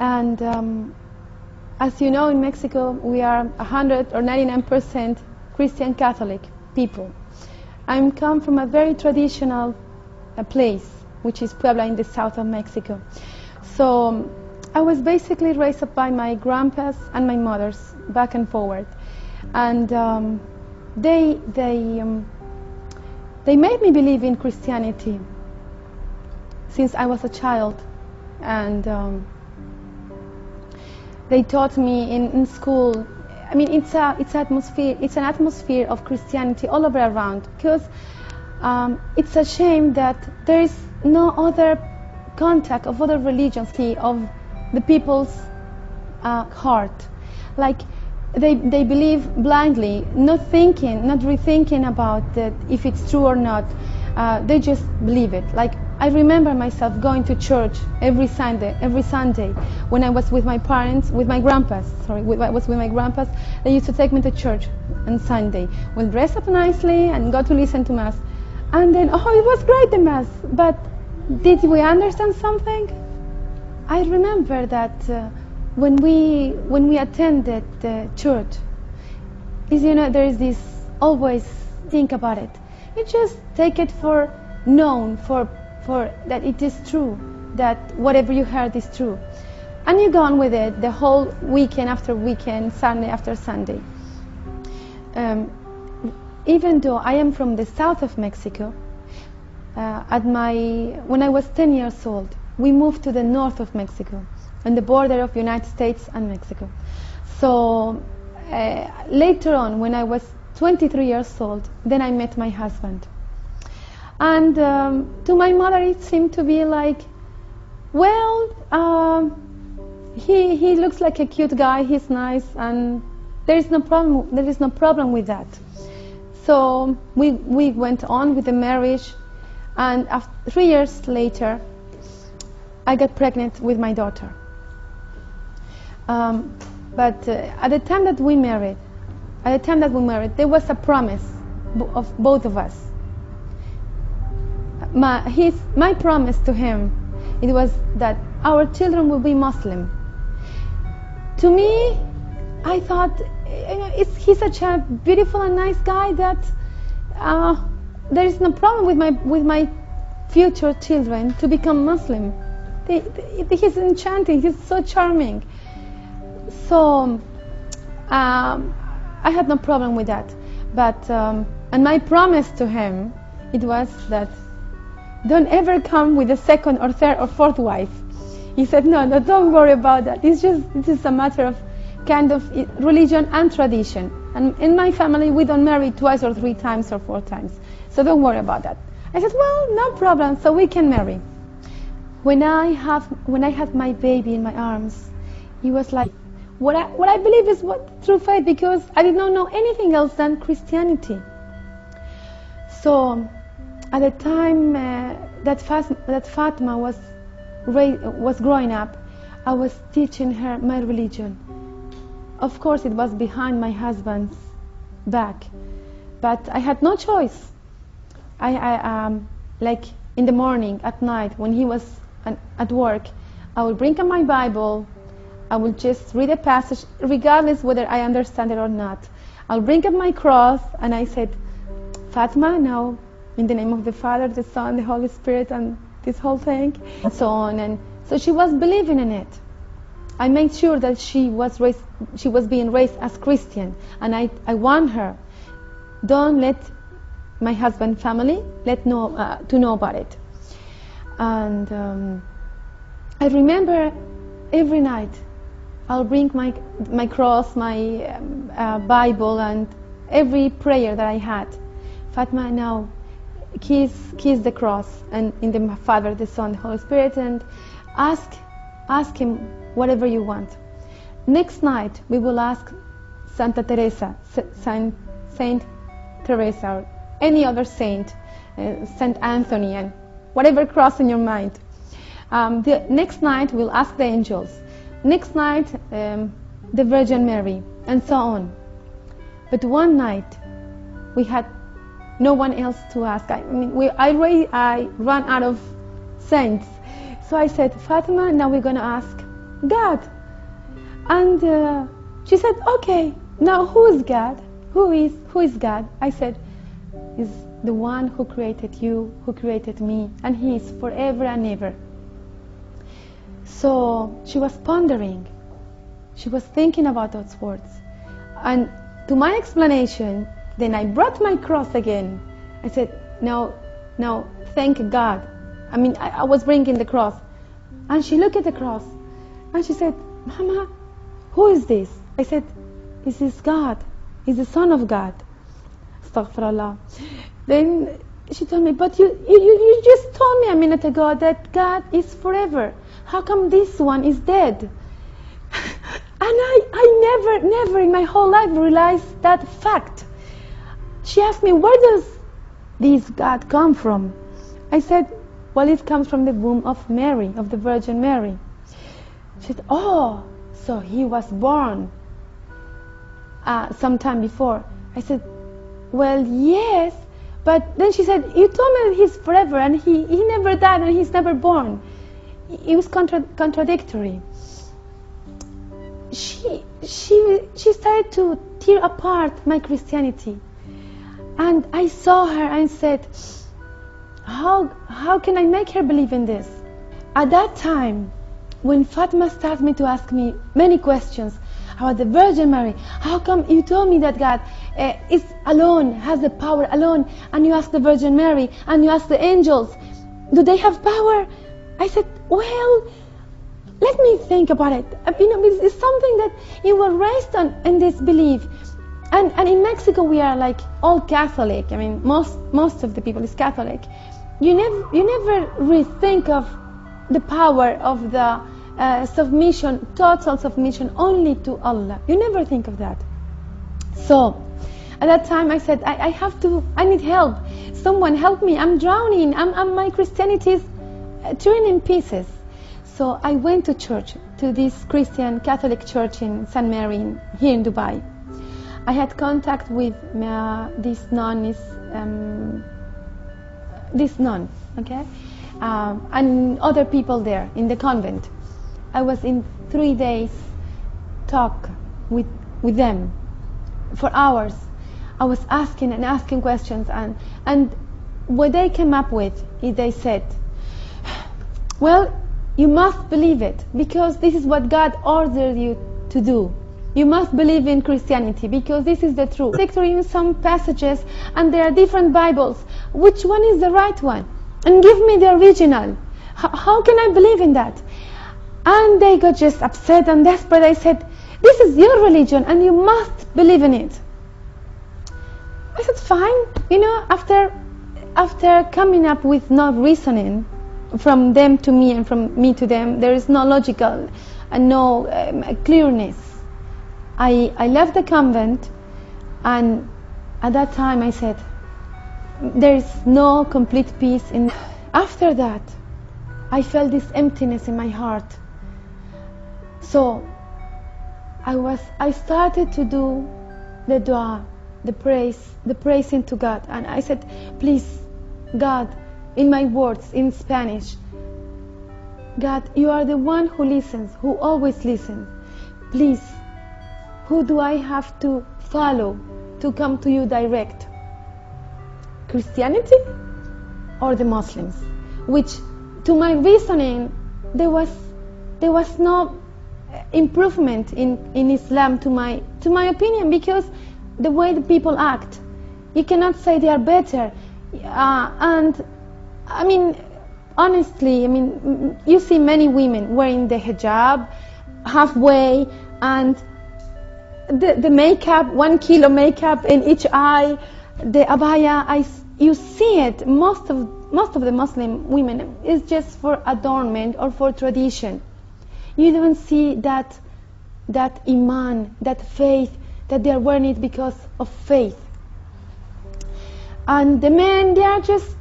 And as you know, in Mexico, we are 100 or 99% Christian Catholic people. I come from a very traditional place, which is Puebla in the south of Mexico. So I was basically raised up by my grandpas and my mothers, back and forward. And they made me believe in Christianity since I was a child. And they taught me in school. I mean, it's an atmosphere of Christianity all over around, because it's a shame that there is no other contact of other religions, of the people's heart. Like they believe blindly, not thinking, not rethinking about it, if it's true or not. They just believe it. Like, I remember myself going to church every Sunday when I was with my parents, with my grandpas. Sorry, I was with my grandpas. They used to take me to church on Sunday. We'll dress up nicely and go to listen to mass. And then, oh, it was great, the mass. But did we understand something? I remember that when we attended the church, is, you know, there is this always think about it. You just take it for known, for that it is true, that whatever you heard is true, and you go on with it the whole weekend after weekend, Sunday after Sunday. Even though I am from the south of Mexico, when I was 10 years old, we moved to the north of Mexico, on the border of United States and Mexico. So later on, when I was 23 years old, then I met my husband. And to my mother, it seemed to be like, well, he looks like a cute guy, he's nice, and there is no problem with that. So we went on with the marriage, and 3 years later, I got pregnant with my daughter. But at the time that we married, there was a promise of both of us. My promise to him, it was that our children will be Muslim. To me, I thought, you know, he's such a beautiful and nice guy that there is no problem with my future children to become Muslim. He's enchanting. He's so charming. So I had no problem with that. But and my promise to him, it was that don't ever come with a second or third or fourth wife. He said, no, don't worry about that. It's just a matter of kind of religion and tradition. And in my family, we don't marry twice or 3 times or 4 times. So don't worry about that. I said, well, no problem, so we can marry. When I had my baby in my arms, he was like, what I believe is what true faith, because I did not know anything else than Christianity. So at the time that Fatima was growing up, I was teaching her my religion. Of course, it was behind my husband's back, but I had no choice. I like in the morning, at night, when he was at work, I would bring him my Bible. I would just read a passage, regardless whether I understand it or not. I'll bring up my cross, and I said, Fatima, now, in the name of the Father, the Son, the Holy Spirit, and this whole thing, and so on. And so she was believing in it. I made sure that she was being raised as Christian, and I warned her, don't let my husband's family to know about it. And I remember every night I'll bring my cross, my Bible, and every prayer that I had. Fatima, now kiss the cross, and in the Father, the Son, the Holy Spirit, and ask him whatever you want. Next night we will ask Santa Teresa, Saint Teresa, or any other saint, Saint Anthony, and whatever cross in your mind. The next night we'll ask the angels. Next night the Virgin Mary, and so on. But one night we had no one else to ask. I ran out of saints. So I said, Fatima, now we're going to ask God. And she said, okay, now who is God? Who is God? I said, He's the one who created you, who created me, and He is forever and ever. So she was pondering. She was thinking about those words. And to my explanation, then I brought my cross again. I said, no, thank God. I mean, I was bringing the cross. And she looked at the cross and she said, Mama, who is this? I said, this is God. He's the Son of God. Astaghfirullah. Then she told me, but you just told me a minute ago that God is forever. How come this one is dead? And I never in my whole life realized that fact. She asked me, where does this God come from? I said, well, it comes from the womb of Mary, of the Virgin Mary. She said, oh, so He was born sometime before. I said, well, yes, but then she said, you told me that He's forever and he never died and He's never born. It was contradictory. She started to tear apart my Christianity, and I saw her and said, how can I make her believe in this? At that time, when Fatima started me to ask me many questions about the Virgin Mary, how come you told me that God is alone, has the power alone, and you ask the Virgin Mary and you ask the angels, do they have power? I said, well, let me think about it. It's something that you were raised on in this belief. And in Mexico we are like all Catholic. I mean, most of the people is Catholic. You never rethink of the power of the submission, total submission only to Allah. You never think of that. So at that time I said, I need help. Someone help me. I'm drowning. My Christianity is torn in pieces. So I went to church, to this Christian Catholic church in St. Mary here in Dubai. I had contact with this nun, okay, and other people there in the convent. I was in 3 days talk with them for hours. I was asking questions, and what they came up with is they said, well, you must believe it because this is what God ordered you to do. You must believe in Christianity because this is the truth. In some passages, and there are different Bibles. Which one is the right one? And give me the original. How can I believe in that? And they got just upset and desperate. I said, this is your religion and you must believe in it. I said, fine. After coming up with no reasoning from them to me and from me to them, there is no logical and no clearness. I left the convent, and at that time I said, there is no complete peace in. After that, I felt this emptiness in my heart. So I started to do the dua, the praising to God, and I said, please, God, in my words in Spanish, God, you are the one who listens, who always listens. Please, who do I have to follow to come to you direct? Christianity or the Muslims? Which, to my reasoning, there was no improvement in Islam to my opinion, because the way the people act, you cannot say they are better. And I mean, honestly, I mean, you see many women wearing the hijab halfway, and the makeup, 1 kilo makeup in each eye, the abaya, you see it. Most of the Muslim women is just for adornment or for tradition. You don't see that iman, that faith, that they are wearing it because of faith. And the men, they are just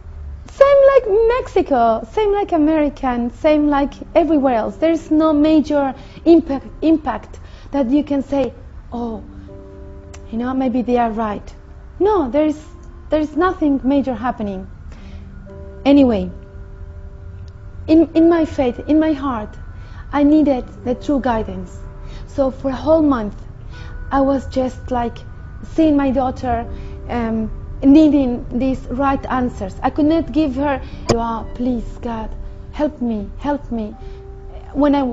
same like Mexico, same like American, same like everywhere else. There is no major impact that you can say, oh, maybe they are right. No, there is nothing major happening. Anyway, in my faith, in my heart, I needed the true guidance. So for a whole month, I was just like seeing my daughter needing these right answers. I could not give her, please God, help me, help me. When I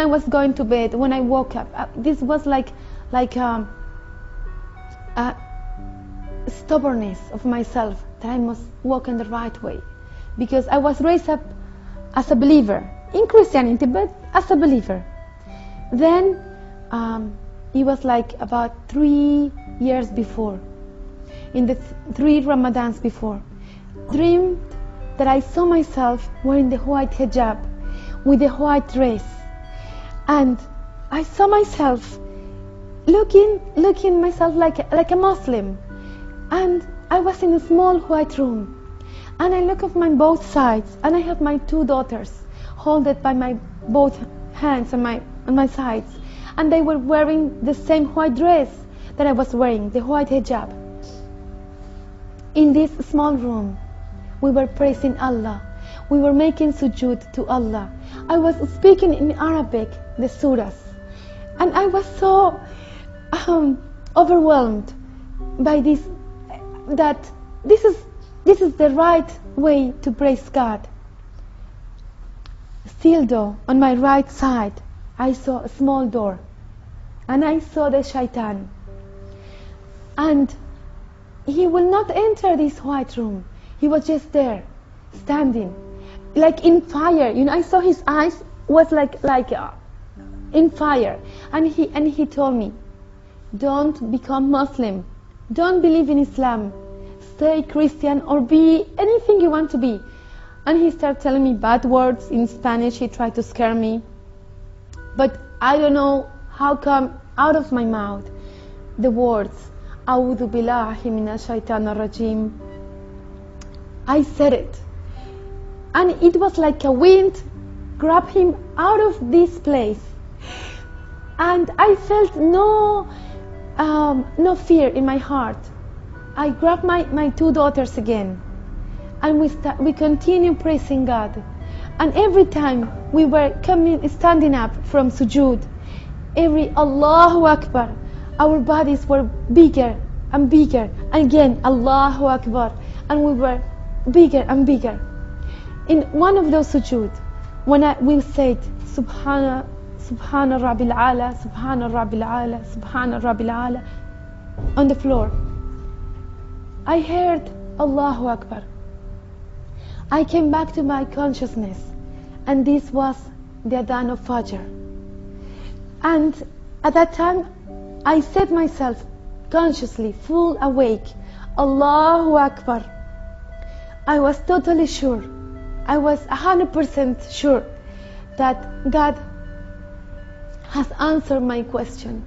was going to bed, when I woke up, this was like stubbornness of myself that I must walk in the right way, because I was raised up as a believer in Christianity, but as a believer. Then it was like about 3 years before, in the 3 Ramadans before, dreamed that I saw myself wearing the white hijab with the white dress, and I saw myself looking myself like a Muslim, and I was in a small white room, and I look at my both sides, and I have my 2 daughters holded by my both hands on my sides, and they were wearing the same white dress that I was wearing, the white hijab. In this small room, we were praising Allah, we were making sujood to Allah. I was speaking in Arabic the surahs, and I was so overwhelmed by this, that this is the right way to praise God. Still though, on my right side, I saw a small door, and I saw the shaitan, and he will not enter this white room. He was just there, standing, like in fire. I saw his eyes was like in fire, and he told me, don't become Muslim, don't believe in Islam, stay Christian or be anything you want to be. And he started telling me bad words in Spanish. He tried to scare me, but I don't know how come out of my mouth the words "A'udhu billahi minash shaitanir rajim." I said it, and it was like a wind grabbed him out of this place, and I felt no fear in my heart. I grabbed my 2 daughters again, and we continue praising God. And every time we were standing up from sujood, every Allahu Akbar, our bodies were bigger and bigger, and again Allahu Akbar, and we were bigger and bigger. In one of those sujood, when we said Subhana Rabbil Ala, Subhana Rabbil Ala, Subhana Rabbil Ala on the floor, I heard Allahu Akbar. I came back to my consciousness, and this was the Adhan of Fajr. And at that time, I said myself consciously, full awake, Allahu Akbar. I was totally sure, I was 100% sure that God has answered my question.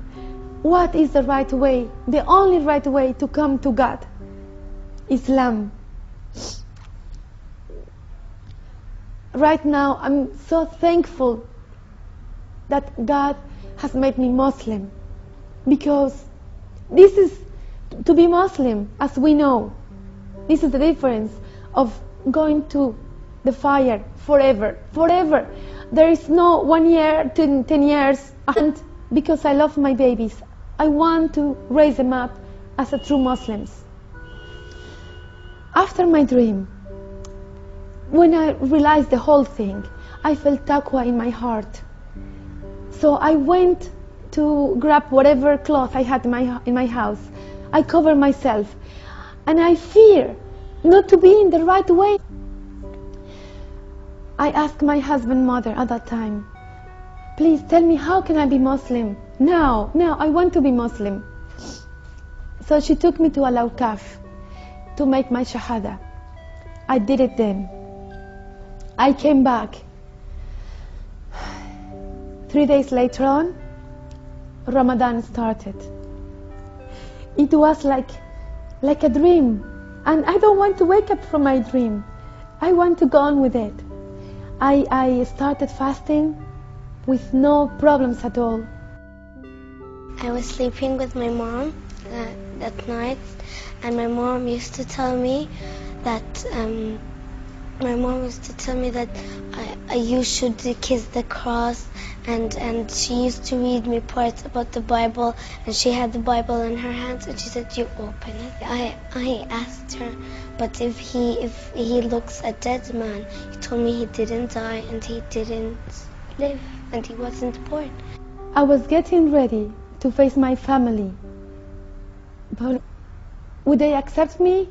What is the right way, the only right way to come to God? Islam. Right now, I'm so thankful that God has made me Muslim, because this is to be Muslim, as we know. This is the difference of going to the fire forever, forever. There is no 1 year, 10 years, and because I love my babies, I want to raise them up as a true Muslims. After my dream, when I realized the whole thing, I felt taqwa in my heart. So I went to grab whatever cloth I had in my house. I covered myself, and I fear not to be in the right way. I asked my husband, mother at that time, please tell me, how can I be Muslim? Now I want to be Muslim. So she took me to Al-Awqaf to make my shahada. I did it then. I came back. 3 days later on, Ramadan started. It was like a dream, and I don't want to wake up from my dream. I want to go on with it. I started fasting with no problems at all. I was sleeping with my mom that night, and my mom used to tell me that My mom used to tell me that you should kiss the cross, and she used to read me parts about the Bible, and she had the Bible in her hands, and she said, you open it. I asked her, but if he looks a dead man, he told me he didn't die and he didn't live and he wasn't born. I was getting ready to face my family, but would they accept me?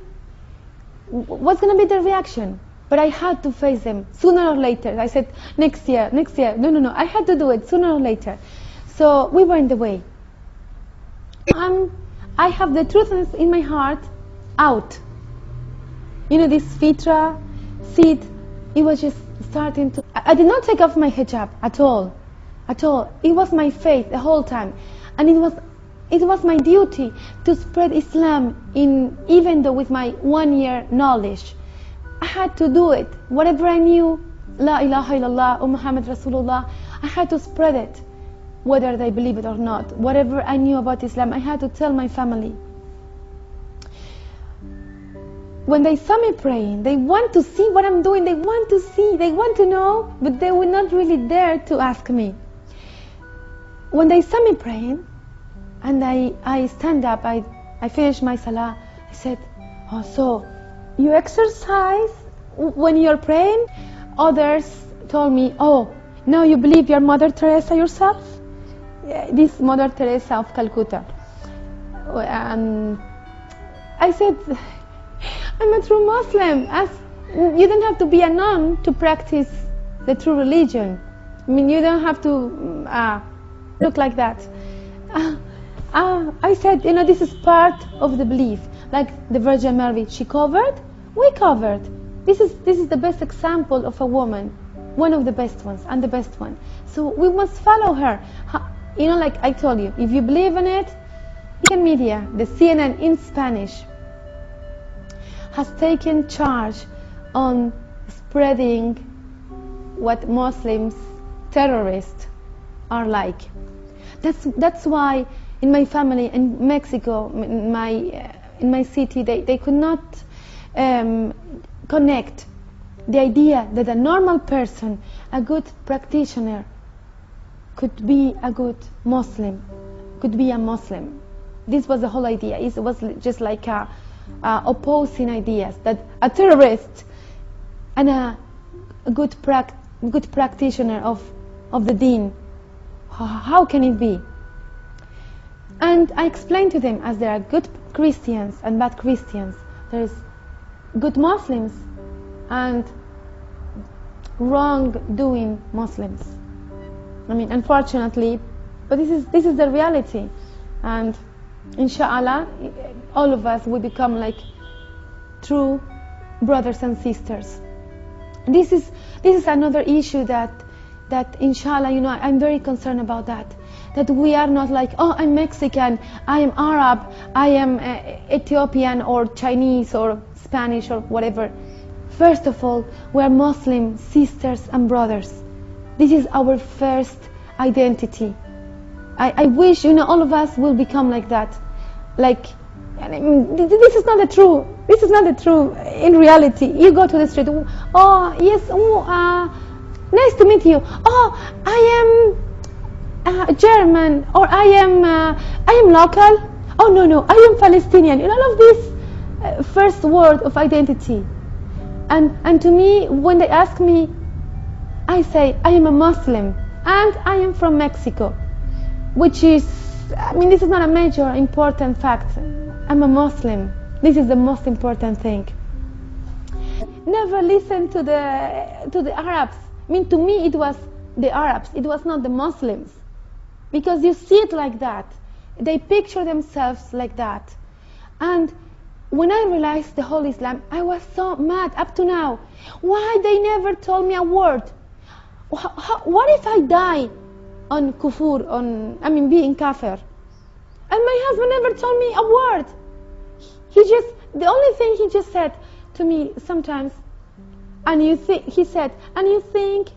What's going to be their reaction? But I had to face them sooner or later. I said, next year. No. I had to do it sooner or later. So we were in the way. I have the truth in my heart out. You know, this fitra seed, it was just starting to... I did not take off my hijab at all. At all. It was my faith the whole time. And it was my duty to spread Islam, even though with my 1 year knowledge. I had to do it. Whatever I knew, La ilaha illallah, Muhammad Rasulullah, I had to spread it, whether they believe it or not. Whatever I knew about Islam, I had to tell my family. When they saw me praying, they want to see what I'm doing, they want to see, they want to know, but they were not really there to ask me. When they saw me praying, and I stand up, I finished my salah, I said, oh, so you exercise when you're praying? Others told me, oh, now you believe you're Mother Teresa yourself? This Mother Teresa of Calcutta. I said, I'm a true Muslim. You don't have to be a nun to practice the true religion. I mean, you don't have to look like that. I said, you know, this is part of the belief. Like the Virgin Mary, she covered, we covered. This is the best example of a woman, one of the best ones, and the best one. So we must follow her. You know, like I told you, if you believe in it, media, the CNN in Spanish, has taken charge on spreading what Muslims, terrorists, are like. That's why in my family in Mexico, in my city, they could not connect the idea that a normal person, a good practitioner, could be a good Muslim, could be a Muslim. This was the whole idea. It was just like opposing ideas, that a terrorist and a good practitioner of the deen, how can it be? And I explained to them, as there are good Christians and bad Christians, there is good Muslims and wrong-doing Muslims. I mean, unfortunately, but this is the reality, and inshallah, all of us will become like true brothers and sisters. This is another issue that inshallah, you know, I'm very concerned about that we are not like, oh, I'm Mexican, I am Arab, I am Ethiopian or Chinese or Spanish or whatever. First of all, we are Muslim sisters and brothers. This is our first identity. I wish, you know, all of us will become like that. Like, this is not the true. This is not the true. In reality, you go to the street. Oh yes. Nice to meet you. Oh, I am German, or I am local. Oh no, I am Palestinian. You know, all of this first word of identity. And to me, when they ask me, I say I am a Muslim and I am from Mexico, which is, I mean, this is not a major important fact. I'm a Muslim. This is the most important thing. Never listen to the Arabs. I mean, to me it was the Arabs, it was not the Muslims, because you see it like that. They picture themselves like that. And when I realized the whole Islam, I was so mad up to now. Why they never told me a word? What if I die on kufur, being kafir? And my husband never told me a word. The only thing he just said to me sometimes, he said, and you think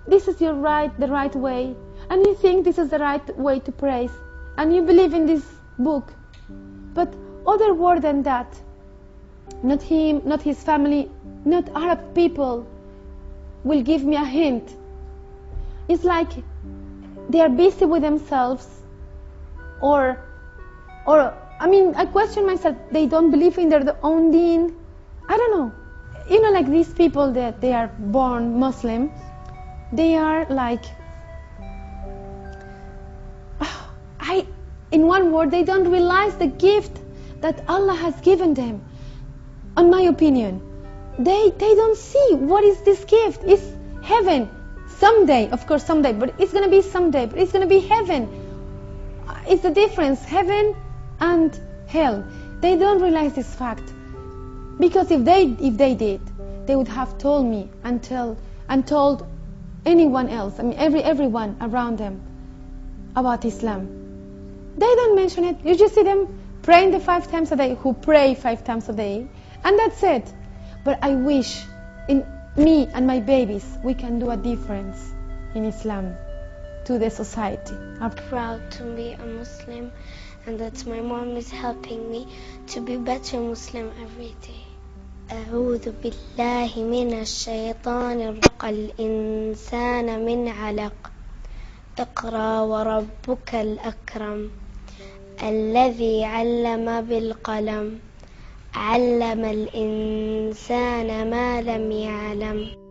this is the right way, and you think this is the right way to praise, and you believe in this book. But other word than that, not him, not his family, not Arab people will give me a hint. It's like they are busy with themselves, or I question myself, they don't believe in their own deen. I don't know. Like these people that they are born Muslim, they are like, in one word, they don't realize the gift that Allah has given them. In my opinion, they don't see what is this gift. It's heaven. Someday, of course, someday, but it's going to be someday, but it's going to be heaven. It's the difference, heaven and hell. They don't realize this fact, because if they did, they would have told me and told anyone else. Everyone around them about Islam. They don't mention it. You just see them praying the 5 times a day, who pray 5 times a day, and that's it. But I wish in me and my babies we can do a difference in Islam to the society. I'm proud to be a Muslim, and that my mom is helping me to be better Muslim every day. أعوذ بالله من الشيطان الرجيم. الإنسان من علق. اقرأ وربك الأكرم الذي علم بالقلم علم الإنسان ما لم يعلم.